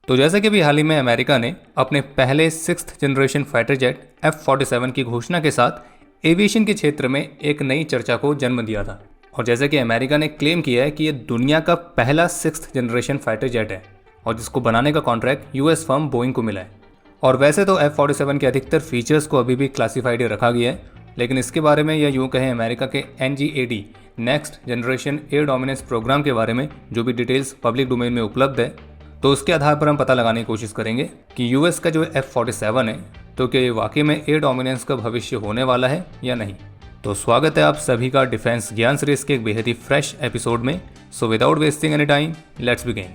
तो जैसे कि अभी हाल ही में अमेरिका ने अपने पहले 6th generation fighter jet F-47 की घोषणा के साथ एविएशन के क्षेत्र में एक नई चर्चा को जन्म दिया था। और जैसे कि अमेरिका ने क्लेम किया है कि ये दुनिया का पहला 6th जनरेशन फाइटर जेट है और जिसको बनाने का कॉन्ट्रैक्ट यूएस फर्म बोइंग को मिला है। और वैसे तो F-47 के अधिकतर फीचर्स को अभी भी क्लासिफाइड रखा गया है, लेकिन इसके बारे में या यूँ कहें अमेरिका के NGAD next generation air dominance program के बारे में जो भी डिटेल्स पब्लिक डोमेन में उपलब्ध है, तो उसके आधार पर हम पता लगाने की कोशिश करेंगे कि यूएस का जो F-47 है तो क्या ये वाकई में एयर डोमिनेंस का भविष्य होने वाला है या नहीं। तो स्वागत है आप सभी का डिफेंस ज्ञान सीरीज के एक बेहद ही फ्रेश एपिसोड में। So without wasting any time let's begin.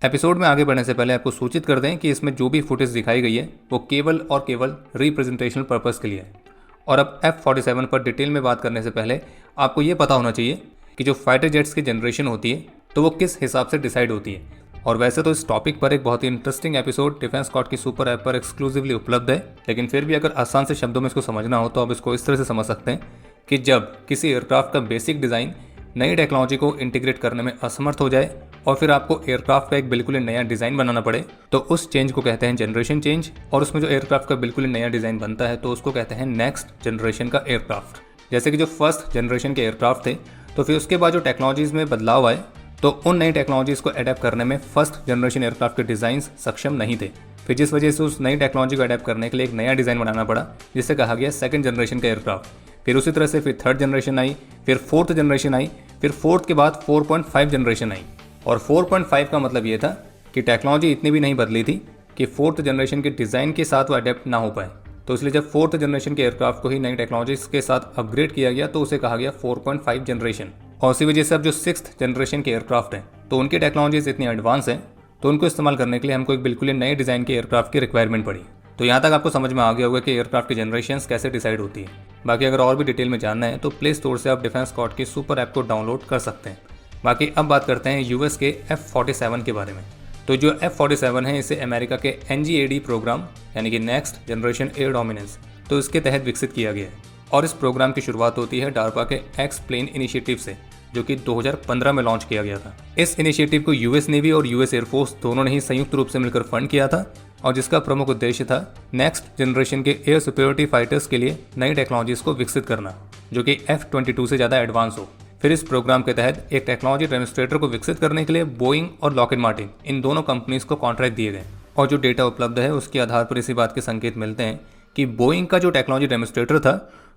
Episode में आगे बढ़ने से पहले आपको सूचित कर दें कि इसमें जो भी फुटेज दिखाई गई है वो केवल और केवल रिप्रेजेंटेशनल पर्पस के लिए है। और अब F-47 पर डिटेल में बात करने से पहले आपको ये पता होना चाहिए कि जो फाइटर जेट्स की जनरेशन होती है तो वो किस हिसाब से डिसाइड होती है। और वैसे तो इस टॉपिक पर एक बहुत ही इंटरेस्टिंग एपिसोड डिफेंस स्क्वाड की सुपर ऐप पर एक्सक्लूसिवली उपलब्ध है, लेकिन फिर भी अगर आसान से शब्दों में इसको समझना हो तो आप इसको इस तरह से समझ सकते हैं कि जब किसी एयरक्राफ्ट का बेसिक डिज़ाइन नई टेक्नोलॉजी को इंटीग्रेट करने में असमर्थ हो जाए और फिर आपको एयरक्राफ्ट का एक बिल्कुल नया डिज़ाइन बनाना पड़े तो उस चेंज को कहते हैं जनरेशन चेंज। और उसमें जो एयरक्राफ्ट का बिल्कुल नया डिज़ाइन बनता है तो उसको कहते हैं नेक्स्ट जनरेशन का एयरक्राफ्ट। जैसे कि जो फर्स्ट जनरेशन के एयरक्राफ्ट थे तो फिर उसके बाद जो टेक्नोलॉजीज़ में बदलाव आए तो उन नई टेक्नोलॉजीज़ को अडेप्ट करने में फर्स्ट जनरेशन एयरक्राफ्ट के डिज़ाइन सक्षम नहीं थे। फिर जिस वजह से उस नई टेक्नोलॉजी को अडेप्ट करने के लिए एक नया डिज़ाइन बनाना पड़ा जिसे कहा गया सेकंड जनरेशन का एयरक्राफ्ट। फिर उसी तरह से फिर थर्ड जनरेशन आई, फिर फोर्थ जनरेशन आई, फिर फोर्थ के बाद 4.5 जनरेशन आई। और 4.5 का मतलब ये था कि टेक्नोलॉजी इतनी भी नहीं बदली थी कि फोर्थ जनरेशन के डिज़ाइन के साथ वो अडेप्ट ना हो पाए। तो इसलिए जब फोर्थ जनरेशन के एयरक्राफ्ट को ही नई टेक्नोलॉजीज के साथ अपग्रेड किया गया तो उसे कहा गया 4.5 जनरेशन। और उसी वजह से अब जो 6th जनरेशन के एयरक्राफ्ट हैं तो उनकी टेक्नोलॉजीज इतनी एडवांस हैं तो उनको इस्तेमाल करने के लिए हमको एक बिल्कुल नए डिज़ाइन के एयरक्राफ्ट की रिक्वायरमेंट पड़ी। तो यहाँ तक आपको समझ में आ गया होगा कि एयरक्राफ्ट की जनरेशंस कैसे डिसाइड होती है। बाकी अगर और भी डिटेल में जानना है तो प्ले स्टोर से आप डिफेंस स्क्वाड की सुपर ऐप को डाउनलोड कर सकते हैं। बाकी अब बात करते हैं यूएस के F-47 के बारे में। तो जो F-47 है इसे अमेरिका के NGAD प्रोग्राम यानी कि नेक्स्ट जनरेशन एयर डोमिनेंस तो इसके तहत विकसित किया गया है। और इस प्रोग्राम की शुरुआत होती है डार्पा के एक्स-प्लेन इनिशिएटिव से जो कि 2015 में लॉन्च किया गया था। इस इनिशिएटिव को यूएस नेवी और यूएस एयरफोर्स दोनों ने ही संयुक्त रूप से मिलकर फंड किया था और जिसका प्रमुख उद्देश्य था नेक्स्ट जनरेशन के एयर सुपीरियरिटी फाइटर्स के लिए नई टेक्नोलॉजीज को विकसित करना जो कि F-22 से ज़्यादा एडवांस हो। फिर इस प्रोग्राम के तहत एक टेक्नोलॉजी डेमोन्स्ट्रेटर को विकसित करने के लिए बोइंग और लॉकहीड मार्टिन इन दोनों कंपनीज को कॉन्ट्रैक्ट दिए गए। और जो डेटा उपलब्ध है उसके आधार पर इसी बात के संकेत मिलते हैं कि बोइंग का जो टेक्नोलॉजी डेमोन्स्ट्रेटर था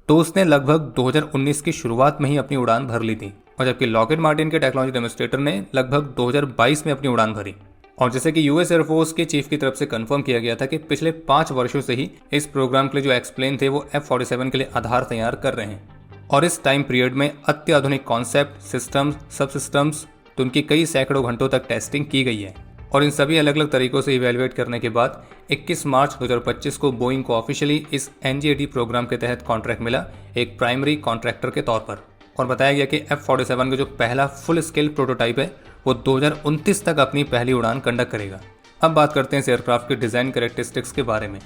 तो उसने लगभग 2019 की शुरुआत में ही अपनी उड़ान भर ली थी और जबकि लॉकहीड मार्टिन के टेक्नोलॉजी डेमोन्स्ट्रेटर ने लगभग 2022 में अपनी उड़ान भरी। और जैसे कि यूएस एयरफोर्स के चीफ की तरफ से कंफर्म किया गया था कि पिछले 5 वर्षों से ही इस प्रोग्राम के लिए जो एक्सप्लेन थे वो F-47 के लिए आधार तैयार कर रहे हैं। और इस टाइम पीरियड में अत्याधुनिक कॉन्सेप्ट, सिस्टम्स, सब सिस्टम्स तो उनकी कई सैकड़ों घंटों तक टेस्टिंग की गई है। और इन सभी अलग अलग तरीकों से इवेलुएट करने के बाद 21 मार्च 2025 को बोइंग को ऑफिशियली इस NGAD प्रोग्राम के तहत कॉन्ट्रैक्ट मिला एक प्राइमरी कॉन्ट्रैक्टर के तौर पर। और बताया गया कि F-47 का जो पहला फुल स्केल प्रोटोटाइप है वो 2029 तक अपनी पहली उड़ान कंडक्ट करेगा। अब बात करते हैं इस एयरक्राफ्ट के डिज़ाइन कैरेक्टरिस्टिक्स के बारे में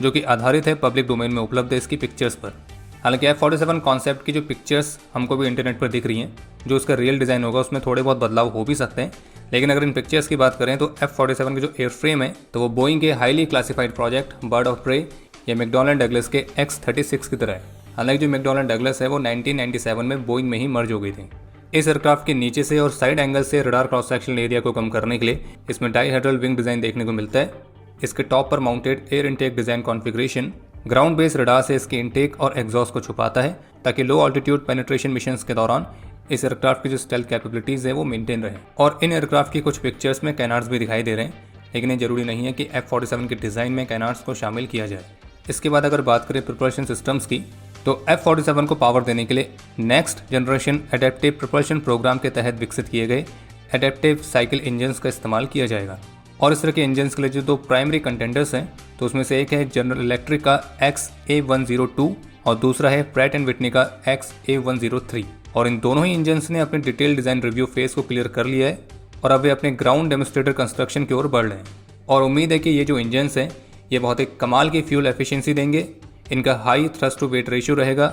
जो कि आधारित है पब्लिक डोमेन में उपलब्ध है इसकी पिक्चर्स पर। हालांकि F-47 कॉन्सेप्ट की जो पिक्चर्स हमको भी इंटरनेट पर दिख रही हैं, जो उसका रियल डिज़ाइन होगा उसमें थोड़े बहुत बदलाव हो भी सकते हैं, लेकिन अगर इन पिक्चर्स की बात करें तो F-47 का जो एयरफ्रेम है तो वो बोइंग के highly classified project bird of prey या मैकडॉनल्ड डगलस के X-36 की तरह है। हालांकि जो मैकडॉनल्ड डगलस है वो 1997 में बोइंग में ही मर्ज हो गई थी। इस एयरक्राफ्ट के नीचे से और साइड एंगल से रडार क्रॉस सेक्शनल एरिया को कम करने के लिए इसमें डाईहेड्रल विंग डिज़ाइन देखने को मिलता है। इसके टॉप पर mounted air intake design configuration ground based radar से इसके इनटेक और एग्जॉस्ट को छुपाता है ताकि लो ऑल्टीट्यूड पेनिट्रेशन मिशंस के दौरान इस एयरक्राफ्ट की जो स्टेल्थ कैपेबिलिटीज़ है वो मेंटेन रहे। और इन एयरक्राफ्ट की कुछ पिक्चर्स में कैनार्ड्स भी दिखाई दे रहे हैं, लेकिन ये जरूरी नहीं है कि F-47 के डिज़ाइन में कैनार्ड्स को शामिल किया जाए। इसके बाद अगर बात करें प्रोपल्शन सिस्टम्स की तो F-47 को पावर देने के लिए next generation adaptive propulsion program के तहत विकसित किए गए एडेप्टिव साइकिल इंजन्स का इस्तेमाल किया जाएगा। और इस तरह के इंजन्स के लिए जो 2 प्राइमरी कंटेंडर्स हैं तो उसमें से एक है जनरल इलेक्ट्रिक का XA102 और दूसरा है प्रैट एंड विटनी का XA103। और इन दोनों ही इंजन्स ने अपने डिटेल डिज़ाइन रिव्यू फेज को क्लियर कर लिया है और अब वे अपने ग्राउंड डेमोन्स्ट्रेटर कंस्ट्रक्शन की ओर बढ़ रहे हैं। और उम्मीद है कि ये जो इंजन्स हैं ये बहुत एक कमाल की फ्यूल एफिशिएंसी देंगे, इनका high thrust to weight ratio रहेगा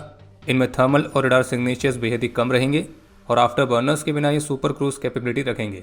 इनमें थर्मल और रडार सिग्नेचर्स बेहद ही कम रहेंगे और आफ्टर बर्नर्स के बिना ये सुपर क्रूज कैपेबिलिटी रखेंगे।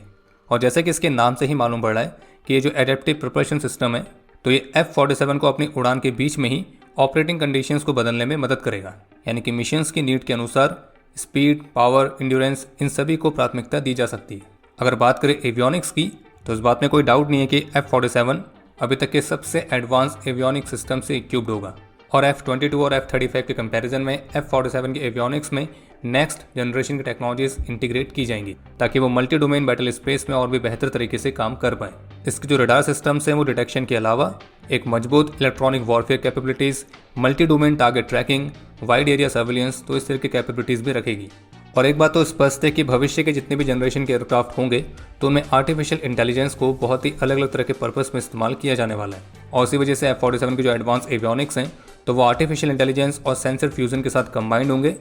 और जैसे कि इसके नाम से ही मालूम पड़ रहा है कि ये जो एडेप्टिव प्रोपल्शन सिस्टम है, तो ये F-47 को अपनी उड़ान के बीच में ही ऑपरेटिंग कंडीशंस को बदलने में मदद करेगा। यानी कि मिशंस की नीड के अनुसार स्पीड, पावर, इंड्योरेंस इन सभी को प्राथमिकता दी जा सकती है। अगर बात करें एवियोनिक्स की, तो इस बात में कोई डाउट नहीं है कि F-47 अभी तक के सबसे एडवांस एवियोनिक्स सिस्टम से इक्विप्ड होगा और F-22 और F-35 के कंपैरिजन में F-47 के एवियोनिक्स में नेक्स्ट जनरेशन की टेक्नोलॉजीज इंटीग्रेट की जाएंगी ताकि वो मल्टी डोमेन बैटल स्पेस में और भी बेहतर तरीके से काम कर पाए। इसके जो रडार सिस्टम्स हैं वो डिटेक्शन के अलावा एक मजबूत electronic warfare capabilities, multi domain target tracking, wide area surveillance, तो इस तरह की कैपेबिलिटीज़ भी रखेगी। और एक बात तो स्पष्ट है कि भविष्य के जितने भी जनरेशन के एयरक्राफ्ट होंगे तो उनमें आर्टिफिशियल इंटेलिजेंस को बहुत ही अलग अलग तरह के पर्पस में इस्तेमाल किया जाने वाला है और इसी वजह से F-47 के जो एडवांस एवियोनिक्स हैं तो वो आर्टिफिशियल इंटेलिजेंस और सेंसर फ्यूजन के साथ कंबाइंड होंगे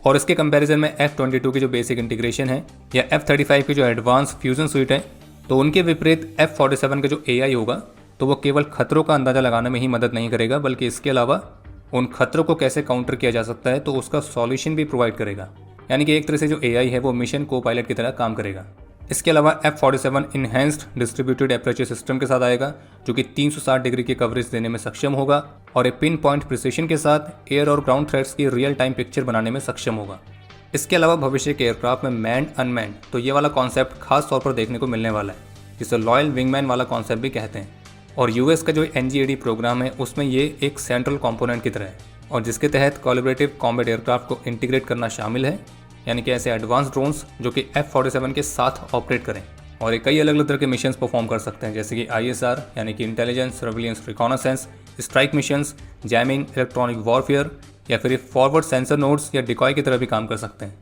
और इसके कंपैरिजन में F-22 की जो बेसिक इंटीग्रेशन है या F-35 की जो एडवांस फ्यूजन स्वीट है, तो उनके विपरीत F-47 का जो AI होगा तो वो केवल खतरों का अंदाजा लगाने में ही मदद नहीं करेगा बल्कि इसके अलावा उन खतरों को कैसे काउंटर किया जा सकता है तो उसका सॉल्यूशन भी प्रोवाइड करेगा। यानी कि एक तरह से जो AI है वो मिशन को पायलट की तरह काम करेगा। इसके अलावा F-47 enhanced distributed aperture system के साथ आएगा जो कि 360 डिग्री की कवरेज देने में सक्षम होगा और एक पिन पॉइंट प्रिसिशन के साथ एयर और ग्राउंड थ्रेट्स की रियल टाइम पिक्चर बनाने में सक्षम होगा। इसके अलावा भविष्य के एयरक्राफ्ट में मैन्ड अनमैन्ड, तो ये वाला कॉन्सेप्ट खास तौर पर देखने को मिलने वाला है जिसे लॉयल विंगमैन वाला कॉन्सेप्ट भी कहते हैं और यूएस का जो NGAD प्रोग्राम है उसमें ये एक सेंट्रल कॉम्पोनेंट की तरह है और जिसके तहत कोलैबोरेटिव कॉम्बैट एयरक्राफ्ट को इंटीग्रेट करना शामिल है। यानी कि ऐसे एडवांस ड्रोन्स जो कि F-47 के साथ ऑपरेट करें और ये कई अलग अलग तरह के मिशंस परफॉर्म कर सकते हैं जैसे कि ISR यानी कि intelligence, surveillance, reconnaissance, strike missions, jamming, electronic warfare या फिर फॉरवर्ड सेंसर नोड्स या डिकॉय की तरह भी काम कर सकते हैं।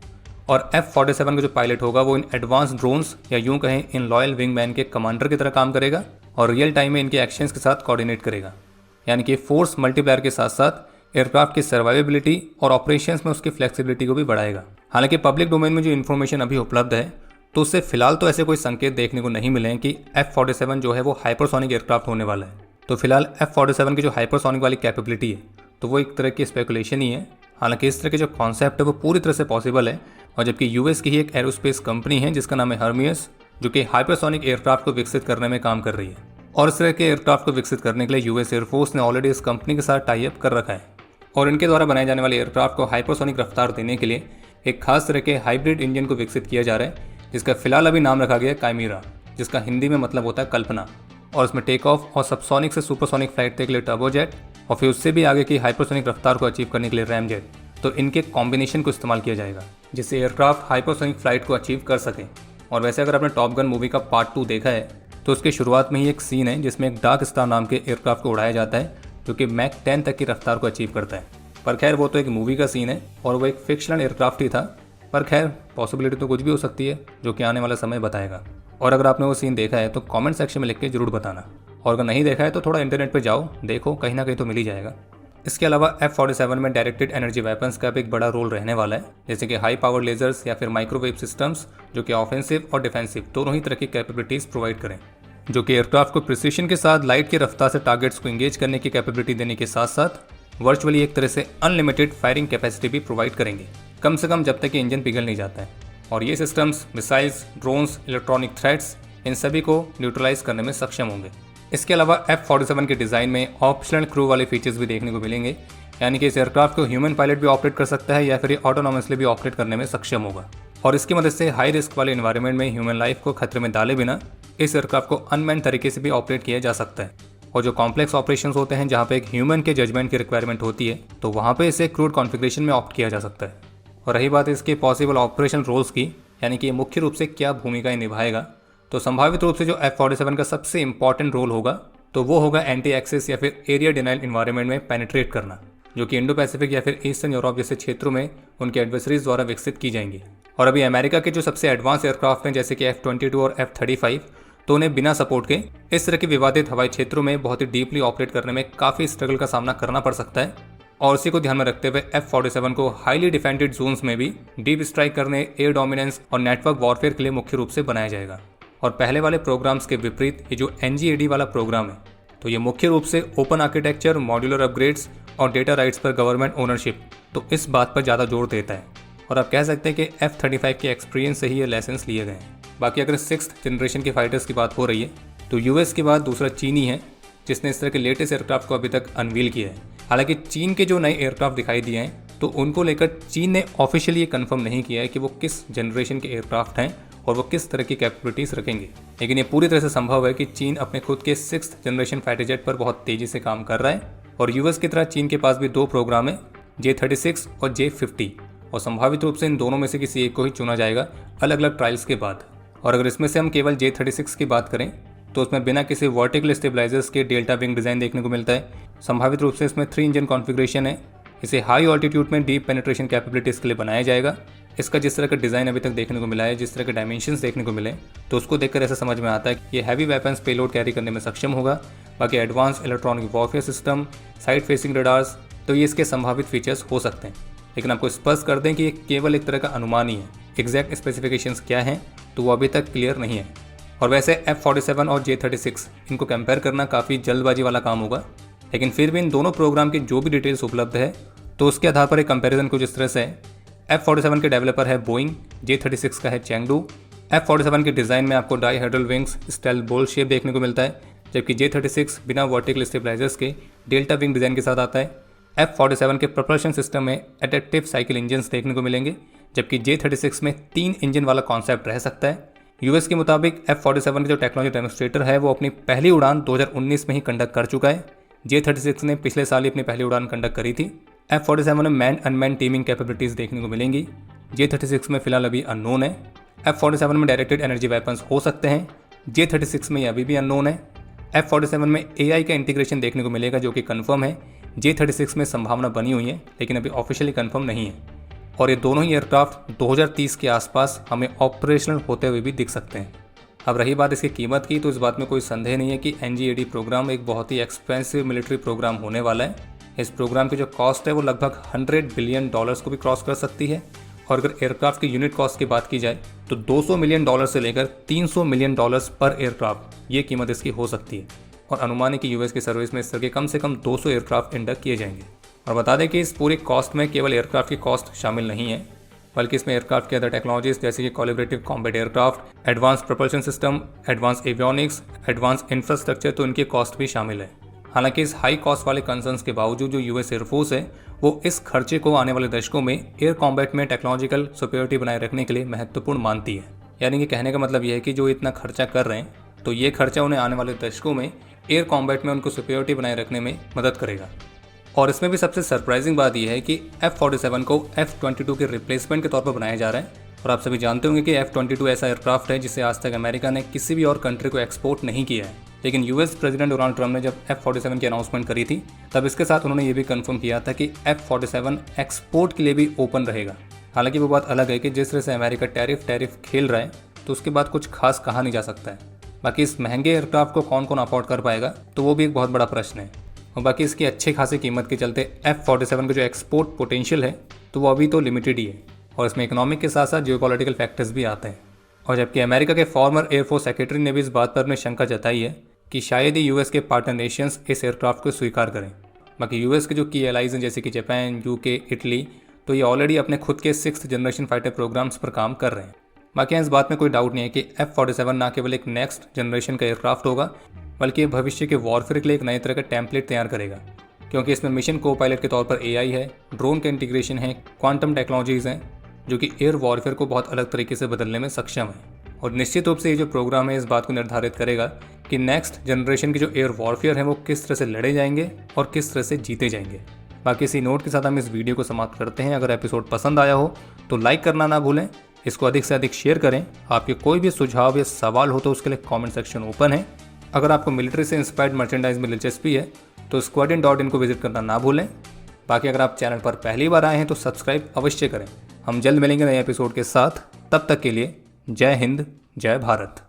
और F-47 का जो पायलट होगा वो इन एडवांस ड्रोन्स या यूं कहें इन लॉयल विंगमैन के कमांडर की तरह काम करेगा और रियल टाइम में इनके एक्शंस के साथ कोऑर्डिनेट करेगा। यानी कि फोर्स मल्टीप्लायर के साथ साथ एयरक्राफ्ट की सर्वाइवेबिलिटी और ऑपरेशंस में उसकी फ्लेक्सिबिलिटी को भी बढ़ाएगा। हालांकि पब्लिक डोमेन में जो इन्फॉर्मेशन अभी उपलब्ध है तो उससे फिलहाल तो ऐसे कोई संकेत देखने को नहीं मिले हैं कि F-47 जो है वो हाइपरसोनिक एयरक्राफ्ट होने वाला है। तो फिलहाल F-47 की जो हाइपरसोनिक वाली कैपेबिलिटी है तो वो एक तरह की स्पेकुलेशन ही है। हालांकि इस तरह के जो कॉन्सेप्ट है वो पूरी तरह से पॉसिबल है और जबकि यूएस की ही एक एरोस्पेस कंपनी है जिसका नाम है हर्मियस जो कि हाइपरसोनिक एयरक्राफ्ट को विकसित करने में काम कर रही है और इस तरह के एयरक्राफ्ट को विकसित करने के लिए यूएस एयरफोर्स ने ऑलरेडी इस कंपनी के साथ टाई अप कर रखा है और इनके द्वारा बनाए जाने वाले एयरक्राफ्ट को हाइपरसोनिक रफ्तार देने के लिए एक खास तरह के हाइब्रिड इंजन को विकसित किया जा रहा है जिसका फिलहाल अभी नाम रखा गया है काइमीरा, जिसका हिंदी में मतलब होता है कल्पना। और इसमें टेक ऑफ और सबसोनिक से सुपरसोनिक फ्लाइट के लिए टर्बोजेट और फिर उससे भी आगे की हाइपरसोनिक रफ्तार को अचीव करने के लिए रैमजेट, तो इनके कॉम्बिनेशन को इस्तेमाल किया जाएगा जिससे एयरक्राफ्ट हाइपरसोनिक फ्लाइट को अचीव कर सके। और वैसे अगर आपने टॉप गन मूवी का पार्ट 2 देखा है तो उसके शुरुआत में ही एक सीन है जिसमें एक डार्क स्टार नाम के एयरक्राफ्ट को उड़ाया जाता है जो कि मैक 10 तक की रफ्तार को अचीव करता है। पर खैर वो तो एक मूवी का सीन है और वो एक फिक्शनल एयरक्राफ्ट ही था, पर खैर पॉसिबिलिटी तो कुछ भी हो सकती है जो कि आने वाला समय बताएगा। और अगर आपने वो सीन देखा है तो कमेंट सेक्शन में लिख के जरूर बताना और अगर नहीं देखा है तो थोड़ा इंटरनेट पर जाओ, देखो, कहीं ना कहीं तो मिल ही जाएगा। इसके अलावा F-47 में डायरेक्टेड एनर्जी वेपन्स का भी एक बड़ा रोल रहने वाला है जैसे कि हाई पावर लेजर्स या फिर माइक्रोवेव सिस्टम्स जो कि ऑफेंसिव और डिफेंसिव दोनों ही तरह की कैपेबिलिटीज प्रोवाइड करें जो कि एयरक्राफ्ट को प्रिसिशन के साथ लाइट की रफ्तार से टारगेट्स को एंगेज करने की कैपेबिलिटी देने के साथ साथ वर्चुअली एक तरह से अनलिमिटेड फायरिंग कैपेसिटी भी प्रोवाइड करेंगे, कम से कम जब तक कि इंजन पिघल नहीं जाता है। और ये systems missiles, drones, electronic threats इन सभी को न्यूट्रलाइज करने में सक्षम होंगे। इसके अलावा F-47 के डिज़ाइन में ऑप्शनल क्रू वाले फीचर्स भी देखने को मिलेंगे, यानी कि इस एयरक्राफ्ट को ह्यूमन पायलट भी ऑपरेट कर सकता है या फिर ऑटोनॉमसली भी ऑपरेट करने में सक्षम होगा और इसकी मदद से हाई रिस्क वाले एनवायरनमेंट में ह्यूमन लाइफ को खतरे में डाले बिना इस एयरक्राफ्ट को अनमैन्ड तरीके से भी ऑपरेट किया जा सकता है। और जो कॉम्प्लेक्स ऑपरेशंस होते हैं जहाँ पे एक ह्यूमन के जजमेंट की रिक्वायरमेंट होती है तो वहाँ पे इसे क्रूड कॉन्फ़िगरेशन में ऑप्ट किया जा सकता है। और रही बात इसके पॉसिबल ऑपरेशन रोल्स की, यानी कि ये मुख्य रूप से क्या भूमिकाएं निभाएगा, तो संभावित रूप से जो F-47 का सबसे इंपॉर्टेंट रोल होगा तो वो होगा एंटी एक्सेस या फिर एरिया डिनाइल इन्वायरमेंट में पेनिट्रेट करना, जो कि इंडो पैसिफिक या फिर ईस्टर्न यूरोप जैसे क्षेत्रों में उनके एडवर्सरीज द्वारा विकसित की जाएंगी। और अभी अमेरिका के जो सबसे एडवांस एयरक्राफ्ट हैं जैसे कि F-22 और F-35 तो उन्हें बिना सपोर्ट के इस तरह के विवादित हवाई क्षेत्रों में बहुत ही डीपली ऑपरेट करने में काफ़ी स्ट्रगल का सामना करना पड़ सकता है। और इसी को ध्यान में रखते हुए F-47 को हाईली डिफेंडेड जोन्स में भी डीप स्ट्राइक करने, एयर डोमिनेंस और नेटवर्क वॉरफेयर के लिए मुख्य रूप से बनाया जाएगा। और पहले वाले प्रोग्राम्स के विपरीत ये जो NGAD वाला प्रोग्राम है तो ये मुख्य रूप से ओपन आर्किटेक्चर, मॉड्यूलर अपग्रेड्स और डेटा राइट्स पर गवर्नमेंट ओनरशिप, तो इस बात पर ज़्यादा जोर देता है। और आप कह सकते हैं कि F-35 के एक्सपीरियंस से ही ये लेसन्स लिए गए हैं। बाकी अगर 6th जनरेशन के फाइटर्स की बात हो रही है तो यूएस के बाद दूसरा चीन ही है जिसने इस तरह के लेटेस्ट एयरक्राफ्ट को अभी तक अनवील किया है। हालांकि चीन के जो नए एयरक्राफ्ट दिखाई दिए हैं तो उनको लेकर चीन ने ऑफिशियली ये कंफर्म नहीं किया है कि वो किस जनरेशन के एयरक्राफ्ट हैं और वो किस तरह की कैपेबिलिटीज़ रखेंगे। लेकिन ये पूरी तरह से संभव है कि चीन अपने खुद के 6th जनरेशन फाइटर जेट पर बहुत तेज़ी से काम कर रहा है। और यूएस की तरह चीन के पास भी 2 प्रोग्राम है, J-36 और J-50, और संभावित रूप से इन दोनों में से किसी एक को ही चुना जाएगा अलग अलग ट्रायल्स के बाद। और अगर इसमें से हम केवल J-36 की बात करें तो उसमें बिना किसी वर्टिकल स्टेबलाइजर्स के डेल्टा विंग डिज़ाइन देखने को मिलता है। संभावित रूप से इसमें 3 इंजन कॉन्फ़िगरेशन है। इसे हाई ऑल्टीट्यूड में डीप पेनिट्रेशन कैपेबिलिटीज़ के लिए बनाया जाएगा। इसका जिस तरह का डिज़ाइन अभी तक देखने को मिला है, जिस तरह के डायमेंशंस देखने को मिले, तो उसको देखकर ऐसा समझ में आता है कि ये हैवी वेपन्स पेलोड कैरी करने में सक्षम होगा। बाकी advance electronic warfare system, side facing radars, तो ये इसके संभावित फीचर्स हो सकते हैं। लेकिन आपको स्पष्ट कर दें कि ये केवल एक तरह का अनुमान ही है। एग्जैक्ट स्पेसिफिकेशंस क्या हैं तो वो अभी तक क्लियर नहीं है। और वैसे F-47 और J-36 इनको कंपेयर करना काफ़ी जल्दबाजी वाला काम होगा, लेकिन फिर भी इन दोनों प्रोग्राम की जो भी डिटेल्स उपलब्ध है तो उसके आधार पर एक कंपैरिजन कुछ इस तरह से है। F-47 के डेवलपर है बोइंग, J-36 का है चैंगडू। F-47 के डिज़ाइन में आपको डाईहेड्रल विंग्स स्टाइल बोल शेप देखने को मिलता है, जबकि J-36 बिना वर्टिकल स्टेबलाइजर्स के डेल्टा विंग डिज़ाइन के साथ आता है। F-47 के प्रोपल्शन सिस्टम में एडेप्टिव साइकिल इंजन्स देखने को मिलेंगे, जबकि J-36 में 3 इंजन वाला कॉन्सेप्ट रह सकता है। यूएस के मुताबिक F-47 के जो टेक्नोलॉजी डेमोन्स्ट्रेटर है वो अपनी पहली उड़ान 2019 में ही कंडक्ट कर चुका है। J-36 ने पिछले साल ही अपनी पहली उड़ान कंडक्ट करी थी। F-47 में मैन अनमैन टीमिंग कैपेबिलिटीज़ देखने को मिलेंगी। J-36 में फिलहाल अभी अननोन है। F-47 में डायरेक्टेड एनर्जी वेपन्स हो सकते हैं, J-36 में ये अभी भी अननोन है। F-47 में AI का इंटीग्रेशन देखने को मिलेगा जो कि कन्फर्म है। J-36 में संभावना बनी हुई है लेकिन अभी ऑफिशियली कन्फर्म नहीं है। और ये दोनों ही एयरक्राफ्ट 2030 के आसपास हमें ऑपरेशनल होते हुए भी दिख सकते हैं। अब रही बात इसकी कीमत की, तो इस बात में कोई संदेह नहीं है कि NGAD प्रोग्राम एक बहुत ही एक्सपेंसिव मिलिट्री प्रोग्राम होने वाला है। इस प्रोग्राम की जो कॉस्ट है वो लगभग $100 बिलियन को भी क्रॉस कर सकती है। और अगर एयरक्राफ्ट की यूनिट कॉस्ट की बात की जाए तो $200 मिलियन से लेकर $300 मिलियन पर एयरक्राफ्ट, ये कीमत इसकी हो सकती है। और अनुमान है कि यूएस की सर्विस में इस तरह के कम से कम 200 एयरक्राफ्ट इंडक्ट किए जाएंगे। और बता दें कि इस पूरी कॉस्ट में केवल एयरक्राफ्ट की कॉस्ट शामिल नहीं है, बल्कि इसमें एयरक्राफ्ट के अदर टेक्नोलॉजीज जैसे कि collaborative combat aircraft, advance propulsion system, advance avionics, advance infrastructure, तो इनकी कॉस्ट भी शामिल है। हालांकि इस हाई कॉस्ट वाले कंसर्न्स के बावजूद जो यूएस एयरफोर्स है वो इस खर्चे को आने वाले दशकों में एयर कॉम्बैट में टेक्नोलॉजिकल सुपीरियरिटी बनाए रखने के लिए महत्वपूर्ण मानती है। यानी कि कहने का मतलब यह है कि जो इतना खर्चा कर रहे हैं तो ये खर्चा उन्हें आने वाले दशकों में एयर कॉम्बैट में उनको सुपीरियरिटी बनाए रखने में मदद करेगा। और इसमें भी सबसे सरप्राइजिंग बात यह है कि F-47 को F-22 के रिप्लेसमेंट के तौर पर बनाया जा रहा है। और आप सभी जानते होंगे कि F-22 ऐसा एयरक्राफ्ट है जिसे आज तक अमेरिका ने किसी भी और कंट्री को एक्सपोर्ट नहीं किया है। लेकिन यूएस प्रेसिडेंट डोनाल्ड ट्रंप ने जब F-47 की अनाउंसमेंट करी थी तब इसके साथ उन्होंने ये भी कंफर्म किया था कि F-47 एक्सपोर्ट के लिए भी ओपन रहेगा। हालांकि वो बात अलग है कि जिस तरह से अमेरिका टैरिफ खेल रहा है तो उसके बाद कुछ खास कहा नहीं जा सकता है। बाकी इस महंगे एयरक्राफ्ट को कौन कौन अफोर्ड कर पाएगा तो वो भी एक बहुत बड़ा प्रश्न है। और बाकी इसकी अच्छी खासी कीमत के चलते F-47 का जो एक्सपोर्ट पोटेंशियल है तो वो अभी तो लिमिटेड ही है। और इसमें इकोनॉमिक के साथ साथ जियोपॉलिटिकल फैक्टर्स भी आते हैं। और जबकि अमेरिका के फॉर्मर एयरफोर्स सेक्रेटरी ने भी इस बात पर अपनी शंका जताई है कि शायद ही यूएस के पार्टनर नेशंस इस एयरक्राफ्ट को स्वीकार करें। बाकी यूएस के जो की एलाइज हैं जैसे कि जापान, UK, इटली, तो ये ऑलरेडी अपने खुद के 6th जनरेशन फाइटर प्रोग्राम्स पर काम कर रहे हैं। बाकी इस बात में कोई डाउट नहीं है कि F-47 ना केवल एक नेक्स्ट जनरेशन का एयरक्राफ्ट होगा बल्कि ये भविष्य के वॉरफेयर के लिए एक नए तरह का टेम्पलेट तैयार करेगा, क्योंकि इसमें मिशन को पायलट के तौर पर AI है, ड्रोन का इंटीग्रेशन है, क्वांटम टेक्नोलॉजीज़ हैं जो कि एयर वॉरफेयर को बहुत अलग तरीके से बदलने में सक्षम है। और निश्चित रूप से ये जो प्रोग्राम है इस बात को निर्धारित करेगा कि नेक्स्ट जनरेशन के जो एयर वॉरफेयर हैं वो किस तरह से लड़े जाएंगे और किस तरह से जीते जाएंगे। बाकी इसी नोट के साथ हम इस वीडियो को समाप्त करते हैं। अगर एपिसोड पसंद आया हो तो लाइक करना ना भूलें, इसको अधिक से अधिक शेयर करें। आपके कोई भी सुझाव या सवाल हो तो उसके लिए कमेंट सेक्शन ओपन है। अगर आपको मिलिट्री से इंस्पायर्ड मर्चेंडाइज में दिलचस्पी है तो squadron.in को विजिट करना ना भूलें। बाकी अगर आप चैनल पर पहली बार आए हैं तो सब्सक्राइब अवश्य करें। हम जल्द मिलेंगे नए एपिसोड के साथ, तब तक के लिए जय हिंद, जय भारत।